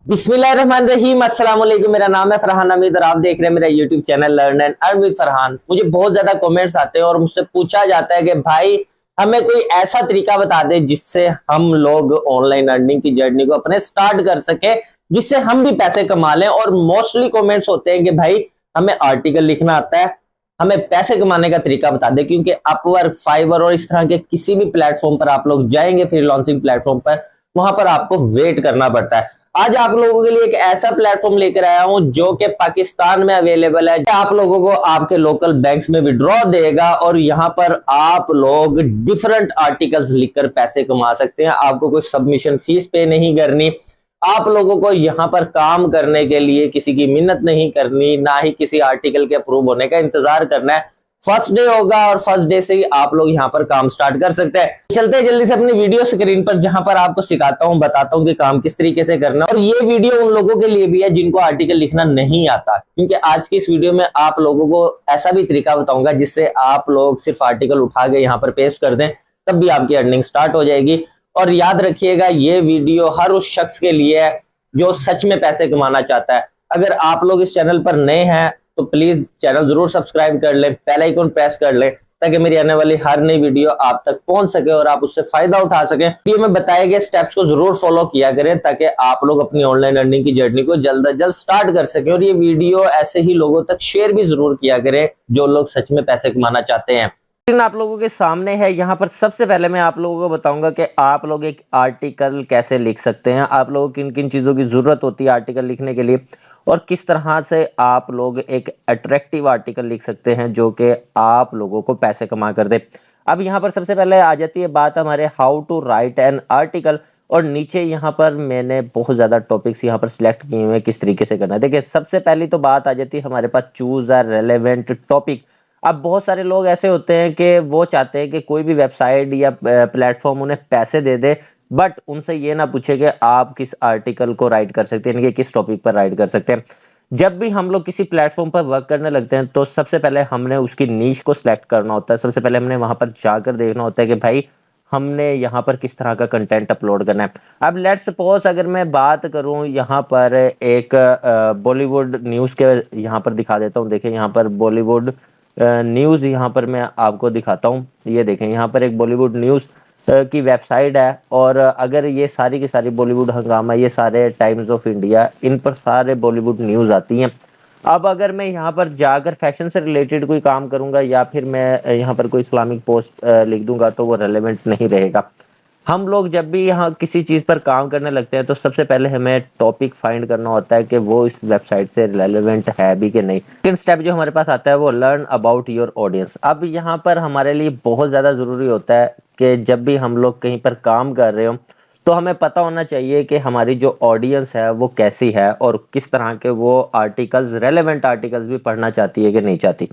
बिस्मिल्लाहिर्रहमानिर्रहीम। अस्सलाम वालेकुम। मेरा नाम है फरहान अमीद और आप देख रहे हैं मेरा YouTube channel learn and earn with Farhan. मुझे बहुत ज्यादा कमेंट्स आते हैं और मुझसे पूछा जाता है कि भाई हमें कोई ऐसा तरीका बता दे जिससे हम लोग ऑनलाइन अर्निंग की जर्नी को अपने स्टार्ट कर सके, जिससे हम भी पैसे कमा लें। और मोस्टली कमेंट्स होते हैं कि भाई हमें आर्टिकल लिखना आता है, हमें पैसे कमाने का तरीका बता दे। क्योंकि अपवर्क, फाइवर और इस तरह के किसी भी प्लेटफॉर्म पर आप लोग जाएंगे, फ्रीलांसिंग प्लेटफॉर्म पर, वहां पर आपको वेट करना पड़ता है। आज आप लोगों के लिए एक ऐसा प्लेटफॉर्म लेकर आया हूं जो कि पाकिस्तान में अवेलेबल है। आप लोगों को आपके लोकल बैंक्स में विड्रॉ देगा और यहां पर आप लोग डिफरेंट आर्टिकल्स लिखकर पैसे कमा सकते हैं। आपको कोई सबमिशन फीस पे नहीं करनी, आप लोगों को यहां पर काम करने के लिए किसी की मिन्नत नहीं करनी, ना ही किसी आर्टिकल के अप्रूव होने का इंतजार करना है। फर्स्ट डे होगा और फर्स्ट डे से ही आप लोग यहाँ पर काम स्टार्ट कर सकते हैं। चलते हैं जल्दी से अपनी वीडियो स्क्रीन पर, जहां पर आपको सिखाता हूं, बताता हूं कि काम किस तरीके से करना है। और ये वीडियो उन लोगों के लिए भी है जिनको आर्टिकल लिखना नहीं आता, क्योंकि आज की इस वीडियो में आप लोगों को ऐसा भी तरीका बताऊंगा जिससे आप लोग सिर्फ आर्टिकल उठा के यहाँ पर पेस्ट कर दें, तब भी आपकी अर्निंग स्टार्ट हो जाएगी। और याद रखिएगा, ये वीडियो हर उस शख्स के लिए है जो सच में पैसे कमाना चाहता है। अगर आप लोग इस चैनल पर नए हैं तो प्लीज चैनल जरूर सब्सक्राइब कर लें, बेल आइकन प्रेस कर लें, ताकि मेरी आने वाली हर नई वीडियो आप तक पहुंच सके और आप उससे फायदा उठा सकें। वीडियो में बताए गए स्टेप्स को जरूर फॉलो किया करें ताकि आप लोग अपनी ऑनलाइन अर्निंग की जर्नी को जल्द से जल्द स्टार्ट कर सकें। और ये वीडियो ऐसे ही लोगों तक शेयर भी जरूर किया करें जो लोग सच में पैसे कमाना चाहते हैं। आप लोगों के सामने है, यहाँ पर सबसे पहले मैं आप लोगों को बताऊंगा कि आप लोग एक आर्टिकल कैसे लिख सकते हैं, आप लोगों को किन किन चीज़ों की ज़रूरत होती है आर्टिकल लिखने के लिए, और किस तरह से आप लोग एक अट्रैक्टिव आर्टिकल लिख सकते हैं जो कि आप लोगों को पैसे कमा कर दे। अब यहाँ पर सबसे पहले आ जाती है बात हमारे how to write an article, और नीचे यहाँ पर मैंने बहुत ज़्यादा टॉपिक्स यहाँ पर सिलेक्ट किए हुए हैं किस तरीके से करना है। देखिए, सबसे पहली तो बात आ जाती है हमारे पास चूज अ रेलेवेंट टॉपिक। अब बहुत सारे लोग ऐसे होते हैं कि वो चाहते हैं कि कोई भी वेबसाइट या प्लेटफॉर्म उन्हें पैसे दे दे, बट उनसे ये ना पूछे कि आप किस आर्टिकल को राइट कर सकते हैं, यानी कि किस टॉपिक पर राइट कर सकते हैं। जब भी हम लोग किसी प्लेटफॉर्म पर वर्क करने लगते हैं तो सबसे पहले हमने उसकी नीश को सिलेक्ट करना होता है। सबसे पहले हमने वहां पर जाकर देखना होता है कि भाई हमने यहाँ पर किस तरह का कंटेंट अपलोड करना है। अब लेट्स सपोज अगर मैं बात करूँ यहाँ पर एक बॉलीवुड न्यूज़ के, यहाँ पर दिखा देता हूँ। देखिए, यहाँ पर बॉलीवुड न्यूज़ यहाँ पर मैं आपको दिखाता हूँ। ये देखें, यहाँ पर एक बॉलीवुड न्यूज़ की वेबसाइट है, और अगर ये सारी की सारी बॉलीवुड हंगामा, ये सारे टाइम्स ऑफ इंडिया, इन पर सारे बॉलीवुड न्यूज़ आती हैं। अब अगर मैं यहाँ पर जाकर फैशन से रिलेटेड कोई काम करूँगा या फिर मैं यहाँ पर कोई इस्लामिक पोस्ट लिख दूंगा तो वो रेलेवेंट नहीं रहेगा। हम लोग जब भी यहाँ किसी चीज़ पर काम करने लगते हैं तो सबसे पहले हमें टॉपिक फाइंड करना होता है कि वो इस वेबसाइट से रेलेवेंट है भी कि नहीं। सेकंड स्टेप जो हमारे पास आता है वो लर्न अबाउट योर ऑडियंस। अब यहाँ पर हमारे लिए बहुत ज़्यादा ज़रूरी होता है कि जब भी हम लोग कहीं पर काम कर रहे हो तो हमें पता होना चाहिए कि हमारी जो ऑडियंस है वो कैसी है और किस तरह के वो आर्टिकल्स, रेलेवेंट आर्टिकल्स भी पढ़ना चाहती है कि नहीं चाहती।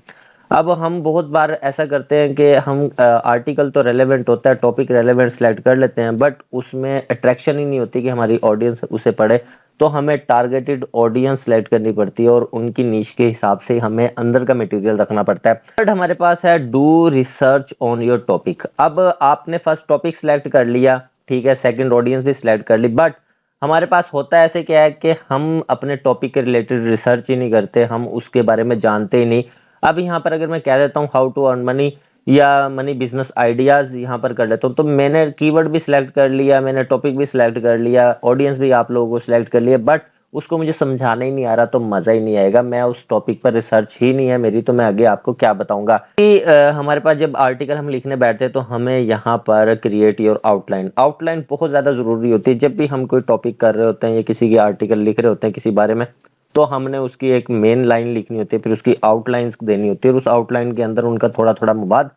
अब हम बहुत बार ऐसा करते हैं कि हम आर्टिकल तो रेलेवेंट होता है, टॉपिक रेलेवेंट सेलेक्ट कर लेते हैं, बट उसमें अट्रैक्शन ही नहीं होती कि हमारी ऑडियंस उसे पढ़े। तो हमें टारगेटेड ऑडियंस सेलेक्ट करनी पड़ती है और उनकी नीश के हिसाब से हमें अंदर का मटेरियल रखना पड़ता है। थर्ड हमारे पास है do research on your topic. अब आपने फर्स्ट टॉपिक सेलेक्ट कर लिया, ठीक है, सेकंड ऑडियंस भी सिलेक्ट कर ली, बट हमारे पास होता है ऐसे क्या है कि हम अपने टॉपिक के रिलेटेड रिसर्च ही नहीं करते, हम उसके बारे में जानते ही नहीं। अब यहाँ पर अगर मैं कह देता हूँ हाउ टू अर्न मनी या मनी बिजनेस आइडियाज यहाँ पर कर लेता हूँ, तो मैंने कीवर्ड भी सिलेक्ट कर लिया, मैंने टॉपिक भी सिलेक्ट कर लिया, ऑडियंस भी आप लोगों को सिलेक्ट कर लिया, बट उसको मुझे समझाना ही नहीं आ रहा तो मजा ही नहीं आएगा। मैं उस टॉपिक पर रिसर्च ही नहीं है मेरी, तो मैं आगे आपको क्या बताऊंगा कि हमारे पास जब आर्टिकल हम लिखने बैठते हैं तो हमें यहाँ पर क्रिएट योर आउटलाइन। आउटलाइन बहुत ज्यादा जरूरी होती है। जब भी हम कोई टॉपिक कर रहे होते हैं या किसी की आर्टिकल लिख रहे होते हैं किसी बारे में, तो हमने उसकी एक मेन लाइन लिखनी होती है, फिर उसकी आउटलाइंस देनी होती है, और उस आउटलाइन के अंदर उनका थोड़ा थोड़ा मवाद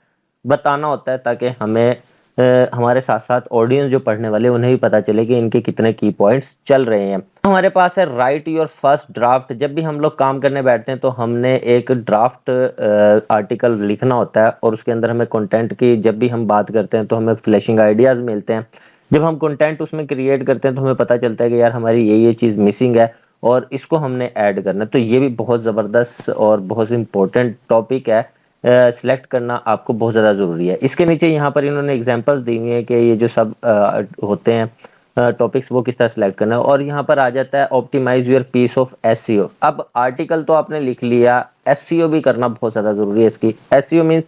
बताना होता है ताकि हमें हमारे साथ साथ ऑडियंस जो पढ़ने वाले उन्हें भी पता चले कि इनके कितने की पॉइंट्स चल रहे हैं। हमारे पास है राइट योर फर्स्ट ड्राफ्ट। जब भी हम लोग काम करने बैठते हैं तो हमने एक ड्राफ्ट आर्टिकल लिखना होता है, और उसके अंदर हमें कंटेंट की, जब भी हम बात करते हैं तो हमें फ्लैशिंग आइडियाज मिलते हैं। जब हम कंटेंट उसमें क्रिएट करते हैं तो हमें पता चलता है कि यार हमारी ये चीज़ मिसिंग है और इसको हमने ऐड करना है। तो ये भी बहुत ज़बरदस्त और बहुत इंपॉर्टेंट टॉपिक है, सिलेक्ट करना आपको बहुत ज़्यादा ज़रूरी है। इसके नीचे यहाँ पर इन्होंने एग्जांपल्स दी हुई है कि ये जो सब होते हैं टॉपिक्स वो किस तरह सेलेक्ट करना है। और यहाँ पर आ जाता है optimise your piece of SEO. अब आर्टिकल तो आपने लिख लिया, एसईओ भी करना बहुत ज़्यादा ज़रूरी है इसकी। एसईओ मीन्स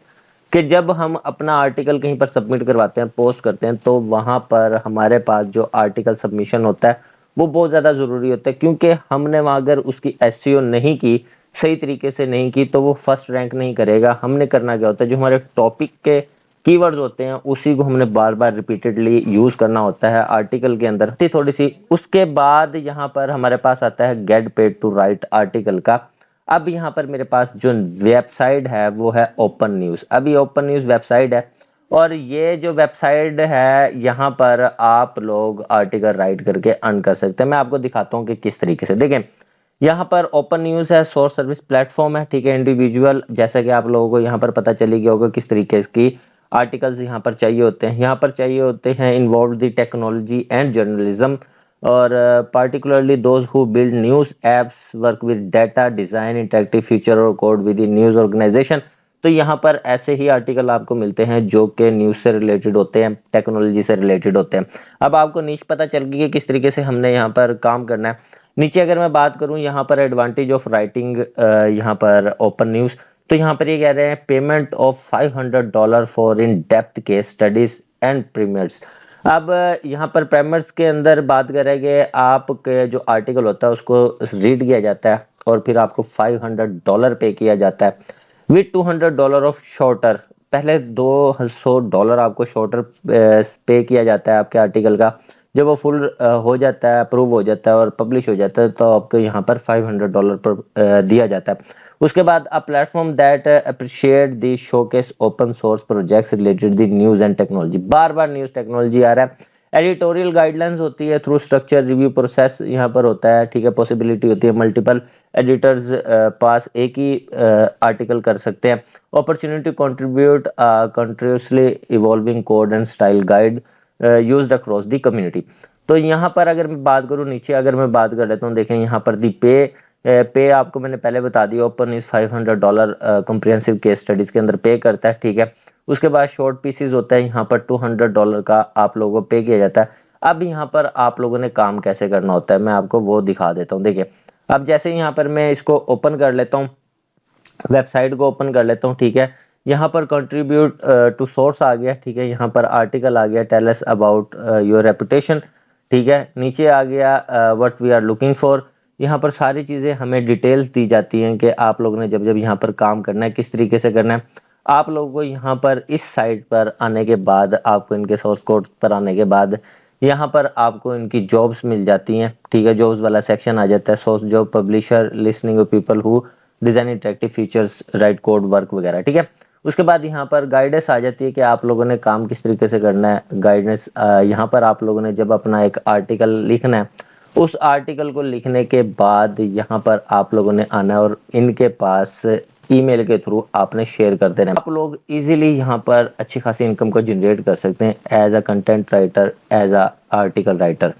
कि जब हम अपना आर्टिकल कहीं पर सबमिट करवाते हैं, पोस्ट करते हैं, तो वहाँ पर हमारे पास जो आर्टिकल सबमिशन होता है वो बहुत ज़्यादा ज़रूरी होता है, क्योंकि हमने वहाँ अगर उसकी एसईओ नहीं की, सही तरीके से नहीं की, तो वो फर्स्ट रैंक नहीं करेगा। हमने करना क्या होता है, जो हमारे टॉपिक के कीवर्ड्स होते हैं उसी को हमने बार बार रिपीटेडली यूज़ करना होता है आर्टिकल के अंदर थोड़ी सी। उसके बाद यहाँ पर हमारे पास आता है get paid to write article का। अब यहाँ पर मेरे पास जो वेबसाइट है वो है ओपन न्यूज़। अभी ओपन न्यूज़ वेबसाइट है, और ये जो वेबसाइट है यहाँ पर आप लोग आर्टिकल राइट करके अर्न कर सकते हैं। मैं आपको दिखाता हूँ कि किस तरीके से। देखें, यहाँ पर ओपन न्यूज़ है, सोर्स सर्विस प्लेटफॉर्म है, ठीक है, इंडिविजुअल, जैसा कि आप लोगों को यहाँ पर पता चली गया होगा किस तरीके की आर्टिकल्स यहाँ पर चाहिए होते हैं। यहाँ पर चाहिए होते हैं involve the technology and journalism, और particularly those who build news apps, work with data, design interactive feature और code with the news organisation. तो यहाँ पर ऐसे ही आर्टिकल आपको मिलते हैं जो कि न्यूज़ से रिलेटेड होते हैं, टेक्नोलॉजी से रिलेटेड होते हैं। अब आपको नीच पता चल गई कि किस तरीके से हमने यहाँ पर काम करना है। नीचे अगर मैं बात करूँ यहाँ पर एडवांटेज ऑफ राइटिंग यहाँ पर ओपन न्यूज़, तो यहाँ पर ये कह रहे हैं payment of $500 for in depth case studies and premiers. अब यहाँ पर प्रीमियर्स के अंदर बात करेंगे, आपके जो आर्टिकल होता है उसको रीड किया जाता है और फिर आपको $500 पे किया जाता है विथ $200 ऑफ शॉर्टर। पहले $200 आपको शॉर्टर पे किया जाता है आपके आर्टिकल का। जब वो फुल हो जाता है, अप्रूव हो जाता है और पब्लिश हो जाता है, तो आपको यहाँ पर $500 पर दिया जाता है। उसके बाद a platform that appreciate the showcase open source projects related the news and technology. बार बार न्यूज़ टेक्नोलॉजी आ रहा है। एडिटोरियल गाइडलाइंस होती है थ्रू स्ट्रक्चर रिव्यू प्रोसेस यहाँ पर होता है, ठीक है। पॉसिबिलिटी होती है मल्टीपल एडिटर्स पास एक ही आर्टिकल कर सकते हैं। Opportunity contribute continuously evolving code and style guide used across the community. तो यहाँ पर अगर मैं बात करूँ, नीचे अगर मैं बात कर लेता हूँ, देखें यहाँ पर दी पे आपको मैंने पहले बता दिया, open is $500 comprehensive case studies के अंदर पे करता है, ठीक है। उसके बाद शॉर्ट पीसीज होता है, यहाँ पर $200 का आप लोगों को पे किया जाता है। अब यहाँ पर आप लोगों ने काम कैसे करना होता है मैं आपको वो दिखा देता हूँ। देखिए, अब जैसे यहाँ पर मैं इसको ओपन कर लेता हूँ, वेबसाइट को ओपन कर लेता हूँ, ठीक है। यहाँ पर कंट्रीब्यूट टू सोर्स आ गया, ठीक है। यहाँ पर आर्टिकल आ गया, tell us about your reputation, ठीक है। नीचे आ गया what we are looking for. यहाँ पर सारी चीज़ें हमें डिटेल्स दी जाती हैं कि आप लोगों ने जब जब यहाँ पर काम करना है किस तरीके से करना है। आप लोगों को यहाँ पर इस साइट पर आने के बाद, आपको इनके सोर्स कोड पर आने के बाद यहाँ पर आपको इनकी जॉब्स मिल जाती हैं, ठीक है। जॉब्स वाला सेक्शन आ जाता है, source job, publisher, listening of people who design interactive features, right code, work वगैरह, ठीक है। उसके बाद यहाँ पर गाइडेंस आ जाती है कि आप लोगों ने काम किस तरीके से करना है। गाइडेंस यहाँ पर आप लोगों ने जब अपना एक आर्टिकल लिखना है, उस आर्टिकल को लिखने के बाद यहाँ पर आप लोगों ने आना है और इनके पास ईमेल के थ्रू आपने शेयर कर देना है। आप लोग इजीली यहाँ पर अच्छी खासी इनकम को जनरेट कर सकते हैं as a content writer, as a article writer.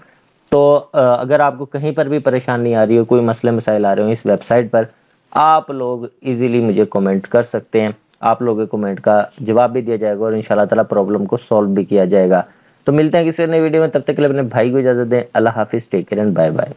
तो अगर आपको कहीं पर भी परेशानी आ रही हो, कोई मसले मसाइल आ रहे हो इस वेबसाइट पर, आप लोग इजीली मुझे कमेंट कर सकते हैं। आप लोगों के कमेंट का जवाब भी दिया जाएगा और इंशाल्लाह ताला प्रॉब्लम को सॉल्व भी किया जाएगा। तो मिलते हैं किसी नई वीडियो में, तब तक के लिए अपने भाई को इजाजत दें। अल्लाह हाफिज़, take care and bye bye.